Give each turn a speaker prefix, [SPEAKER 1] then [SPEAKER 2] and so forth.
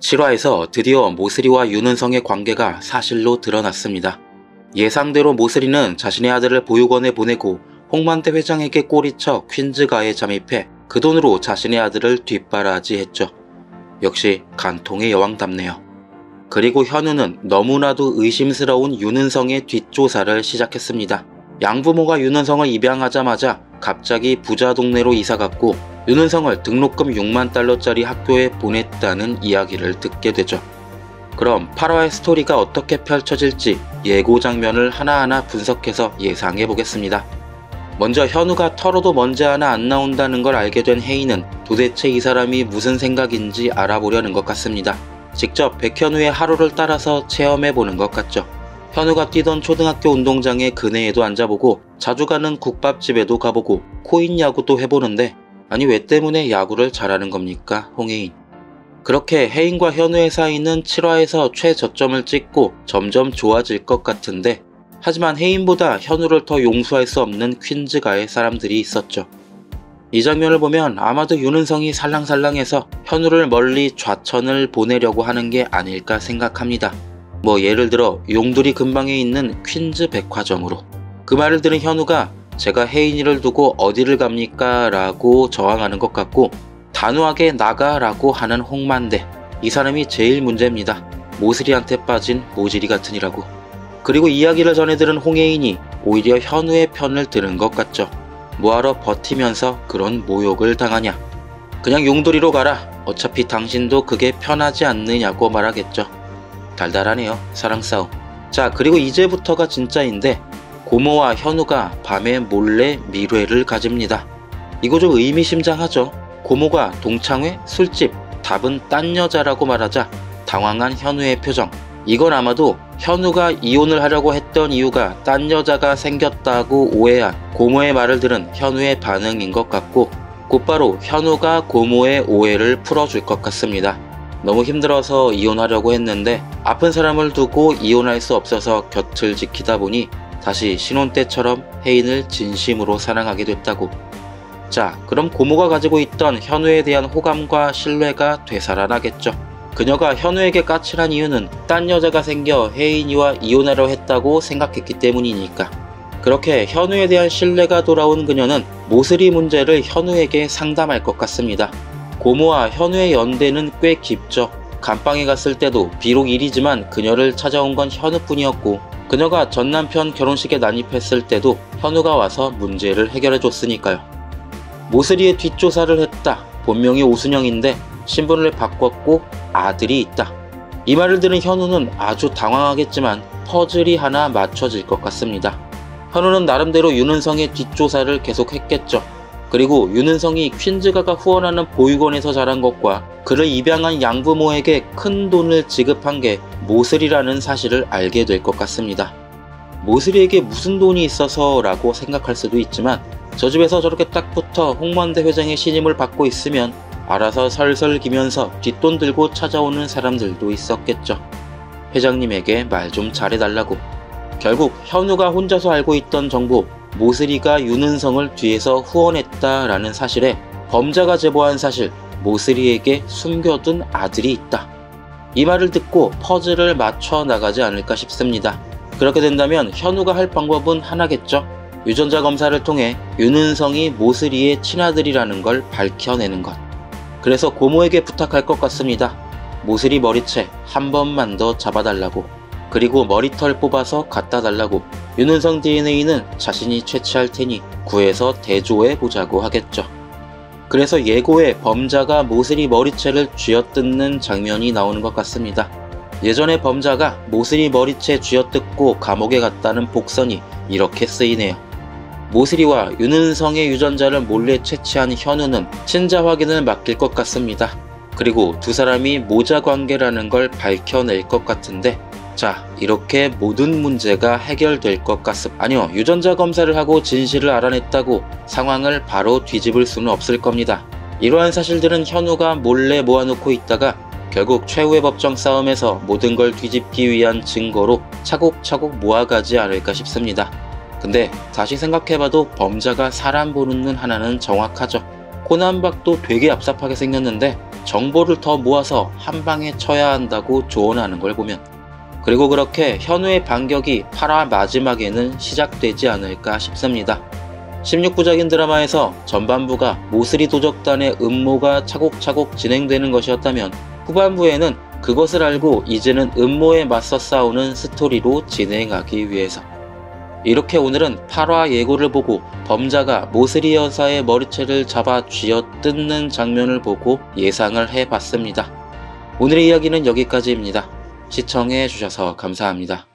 [SPEAKER 1] 7화에서 드디어 모슬이와 윤은성의 관계가 사실로 드러났습니다. 예상대로 모슬이는 자신의 아들을 보육원에 보내고 홍만대 회장에게 꼬리쳐 퀸즈가에 잠입해 그 돈으로 자신의 아들을 뒷바라지했죠. 역시 간통의 여왕답네요. 그리고 현우는 너무나도 의심스러운 윤은성의 뒷조사를 시작했습니다. 양부모가 윤은성을 입양하자마자 갑자기 부자 동네로 이사갔고 윤은성을 등록금 6만 달러짜리 학교에 보냈다는 이야기를 듣게 되죠. 그럼 8화의 스토리가 어떻게 펼쳐질지 예고 장면을 하나하나 분석해서 예상해 보겠습니다. 먼저 현우가 털어도 먼지 하나 안 나온다는 걸 알게 된 혜인은 도대체 이 사람이 무슨 생각인지 알아보려는 것 같습니다. 직접 백현우의 하루를 따라서 체험해 보는 것 같죠. 현우가 뛰던 초등학교 운동장에 그네에도 앉아보고 자주 가는 국밥집에도 가보고 코인 야구도 해보는데 아니 왜 때문에 야구를 잘하는 겁니까 홍혜인. 그렇게 혜인과 현우의 사이는 7화에서 최저점을 찍고 점점 좋아질 것 같은데 하지만 혜인보다 현우를 더 용서할 수 없는 퀸즈가의 사람들이 있었죠. 이 장면을 보면 아마도 윤은성이 살랑살랑해서 현우를 멀리 좌천을 보내려고 하는 게 아닐까 생각합니다. 뭐 예를 들어 용두리 근방에 있는 퀸즈 백화점으로. 그 말을 들은 현우가 제가 혜인이를 두고 어디를 갑니까? 라고 저항하는 것 같고 단호하게 나가라고 하는 홍만대. 이 사람이 제일 문제입니다. 모슬이한테 빠진 모질이 같으니라고. 그리고 이야기를 전해 들은 홍혜인이 오히려 현우의 편을 드는 것 같죠. 뭐하러 버티면서 그런 모욕을 당하냐. 그냥 용두리로 가라. 어차피 당신도 그게 편하지 않느냐고 말하겠죠. 달달하네요. 사랑싸움. 자, 그리고 이제부터가 진짜인데 고모와 현우가 밤에 몰래 밀회를 가집니다. 이거 좀 의미심장하죠. 고모가 동창회, 술집, 답은 딴 여자라고 말하자 당황한 현우의 표정. 이건 아마도 현우가 이혼을 하려고 했던 이유가 딴 여자가 생겼다고 오해한 고모의 말을 들은 현우의 반응인 것 같고 곧바로 현우가 고모의 오해를 풀어줄 것 같습니다. 너무 힘들어서 이혼하려고 했는데 아픈 사람을 두고 이혼할 수 없어서 곁을 지키다 보니 다시 신혼 때처럼 혜인을 진심으로 사랑하게 됐다고. 자, 그럼 고모가 가지고 있던 현우에 대한 호감과 신뢰가 되살아나겠죠. 그녀가 현우에게 까칠한 이유는 딴 여자가 생겨 혜인이와 이혼하려 했다고 생각했기 때문이니까. 그렇게 현우에 대한 신뢰가 돌아온 그녀는 모슬이 문제를 현우에게 상담할 것 같습니다. 고모와 현우의 연대는 꽤 깊죠. 감방에 갔을 때도 비록 일이지만 그녀를 찾아온 건 현우뿐이었고 그녀가 전 남편 결혼식에 난입했을 때도 현우가 와서 문제를 해결해 줬으니까요. 모슬이의 뒷조사를 했다. 본명이 오순영인데 신분을 바꿨고 아들이 있다. 이 말을 들은 현우는 아주 당황하겠지만 퍼즐이 하나 맞춰질 것 같습니다. 현우는 나름대로 윤은성의 뒷조사를 계속했겠죠. 그리고 윤은성이 퀸즈가가 후원하는 보육원에서 자란 것과 그를 입양한 양부모에게 큰 돈을 지급한 게 모슬이라는 사실을 알게 될 것 같습니다. 모슬이에게 무슨 돈이 있어서 라고 생각할 수도 있지만 저 집에서 저렇게 딱 붙어 홍만대 회장의 신임을 받고 있으면 알아서 설설 기면서 뒷돈 들고 찾아오는 사람들도 있었겠죠. 회장님에게 말 좀 잘해달라고. 결국 현우가 혼자서 알고 있던 정보 모슬이가 윤은성을 뒤에서 후원했다라는 사실에 범자가 제보한 사실 모슬이에게 숨겨둔 아들이 있다. 이 말을 듣고 퍼즐을 맞춰 나가지 않을까 싶습니다. 그렇게 된다면 현우가 할 방법은 하나겠죠. 유전자 검사를 통해 윤은성이 모슬이의 친아들이라는 걸 밝혀내는 것. 그래서 고모에게 부탁할 것 같습니다. 모슬이 머리채 한 번만 더 잡아달라고. 그리고 머리털 뽑아서 갖다 달라고. 윤은성 DNA는 자신이 채취할 테니 구해서 대조해보자고 하겠죠. 그래서 예고에 범자가 모슬이 머리채를 쥐어뜯는 장면이 나오는 것 같습니다. 예전에 범자가 모슬이 머리채 쥐어뜯고 감옥에 갔다는 복선이 이렇게 쓰이네요. 모슬이와 윤은성의 유전자를 몰래 채취한 현우는 친자 확인을 맡길 것 같습니다. 그리고 두 사람이 모자 관계라는 걸 밝혀낼 것 같은데 자, 이렇게 모든 문제가 해결될 것 아니요, 유전자 검사를 하고 진실을 알아냈다고 상황을 바로 뒤집을 수는 없을 겁니다. 이러한 사실들은 현우가 몰래 모아놓고 있다가 결국 최후의 법정 싸움에서 모든 걸 뒤집기 위한 증거로 차곡차곡 모아가지 않을까 싶습니다. 근데 다시 생각해봐도 범자가 사람 보는 눈 하나는 정확하죠. 코난박도 되게 얍삽하게 생겼는데 정보를 더 모아서 한 방에 쳐야 한다고 조언하는 걸 보면, 그리고 그렇게 현우의 반격이 8화 마지막에는 시작되지 않을까 싶습니다. 16부작인 드라마에서 전반부가 모스리 도적단의 음모가 차곡차곡 진행되는 것이었다면, 후반부에는 그것을 알고 이제는 음모에 맞서 싸우는 스토리로 진행하기 위해서, 이렇게 오늘은 8화 예고를 보고 범자가 모스리 여사의 머리채를 잡아 쥐어뜯는 장면을 보고 예상을 해봤습니다. 오늘의 이야기는 여기까지입니다. 시청해주셔서 감사합니다.